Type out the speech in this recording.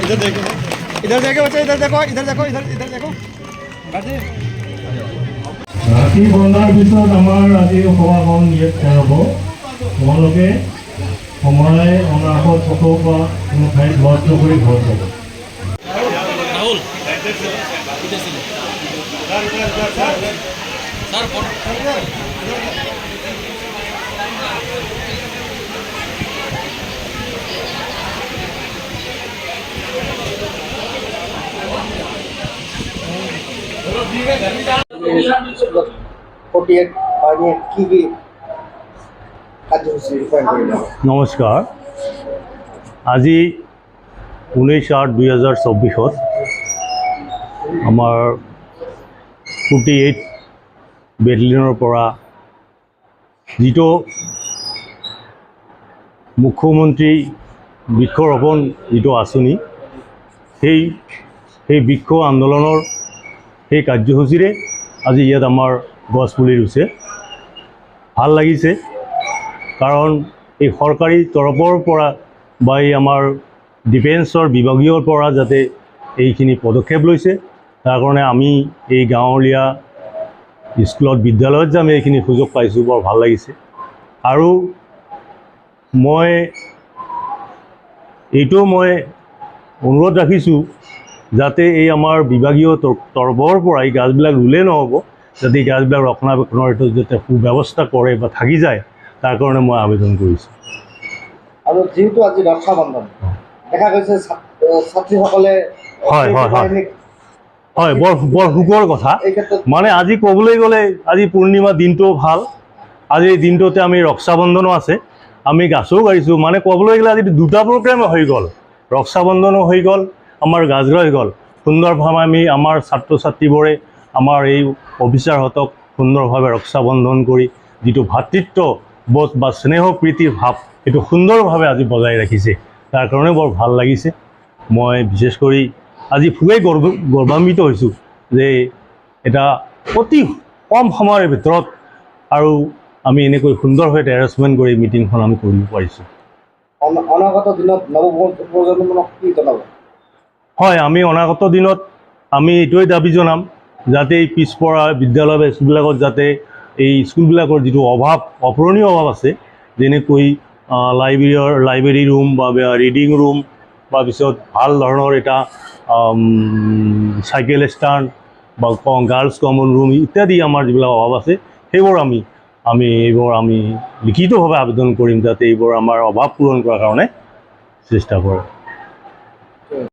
इधर देखो, इधर देखो बच्चे, इधर देखो, इधर देखो, इधर देखो। राति बंधार पिছত आमार আজি সভাখন ইয়াত হ'ব। তোমালোকে সময় অনাহত ফটো বা কোনো ঠাইত ভৰ্তি কৰি ঘৰ যাব। ৰাহুল নমস্কাৰ, আজি 19/8/2024 আমাৰ 48 বেটেলিয়নৰ পৰা যিটো মুখ্যমন্ত্ৰী বৃক্ষৰোপণ যিটো আঁচনি, সেই বৃক্ষ আন্দোলনৰ সেই কাৰ্যসূচীৰে আজি ইয়াত আমাৰ গছপুলি ৰুইছে। ভাল লাগিছে, কাৰণ এই চৰকাৰী তৰফৰ পৰা বা এই আমাৰ ডিফেন্সৰ বিভাগীয় পৰা যাতে এইখিনি পদক্ষেপ লৈছে, তাৰ কাৰণে আমি এই গাঁৱলীয়া স্কুলত বিদ্যালয়ত যে আমি এইখিনি সুযোগ পাইছোঁ, বৰ ভাল লাগিছে। আৰু মই অনুৰোধ ৰাখিছোঁ যাতে এই আমাৰ বিভাগীয় তৰফৰ পৰা এই গাছবিলাক ৰুলে নহ'ব, যাতে এই গাছবিলাক ৰক্ষণাবেক্ষণৰ এইটো যাতে সুব্যৱস্থা কৰে বা থাকি যায়, তাৰ কাৰণে মই আবেদন কৰিছোঁ। আৰু যিহেতু আজি ৰক্ষাবন্ধন দেখা গৈছে, ছাত্ৰীসকলে হয় বৰ সুখৰ কথা। মানে আজি ক'বলৈ গ'লে আজি পূৰ্ণিমা দিনটোও ভাল। আজি এই দিনটোতে আমি ৰক্ষাবন্ধনো আছে, আমি গাছো গাইছোঁ। মানে ক'বলৈ গ'লে আজি দুটা প্ৰগ্ৰেম হৈ গ'ল, ৰক্ষাবন্ধনো হৈ গ'ল, আমাৰ গাছ হৈ গ'ল। সুন্দৰভাৱে আমি আমাৰ ছাত্ৰ ছাত্ৰীবোৰে আমাৰ এই অফিচাৰহঁতক সুন্দৰভাৱে ৰক্ষাবন্ধন কৰি যিটো ভাতৃত্ববোধ বা স্নেহ প্ৰীতিৰ ভাৱ, সেইটো সুন্দৰভাৱে আজি বজাই ৰাখিছে। তাৰ কাৰণে বৰ ভাল লাগিছে। মই বিশেষ কৰি আজি খুবেই গৌৰৱান্বিত হৈছোঁ যে এটা অতি কম সময়ৰ ভিতৰত আৰু আমি এনেকৈ সুন্দৰভাৱে এৰেঞ্জমেণ্ট কৰি মিটিংখন আমি কৰিব পাৰিছোঁ। অনাগত দিনত নৱপ্ৰজন্মক কি জনাব? হয়, আমি অনাগত দিনত আমি এইটোৱে দাবী জনাম যাতে এই পিছপৰা বিদ্যালয় বা স্কুলবিলাকত যাতে এই স্কুলবিলাকৰ যিটো অপূৰণীয় অভাৱ আছে, যেনেকৈ লাইব্ৰেৰী ৰুম বা ৰিডিং ৰুম, বা পিছত ভাল ধৰণৰ এটা চাইকেল ষ্টেণ্ড বা গাৰ্লছ কমন ৰুম ইত্যাদি আমাৰ যিবিলাক অভাৱ আছে, সেইবোৰ আমি লিখিতভাৱে আবেদন কৰিম যাতে এইবোৰ আমাৰ অভাৱ পূৰণ কৰাৰ কাৰণে চেষ্টা কৰে।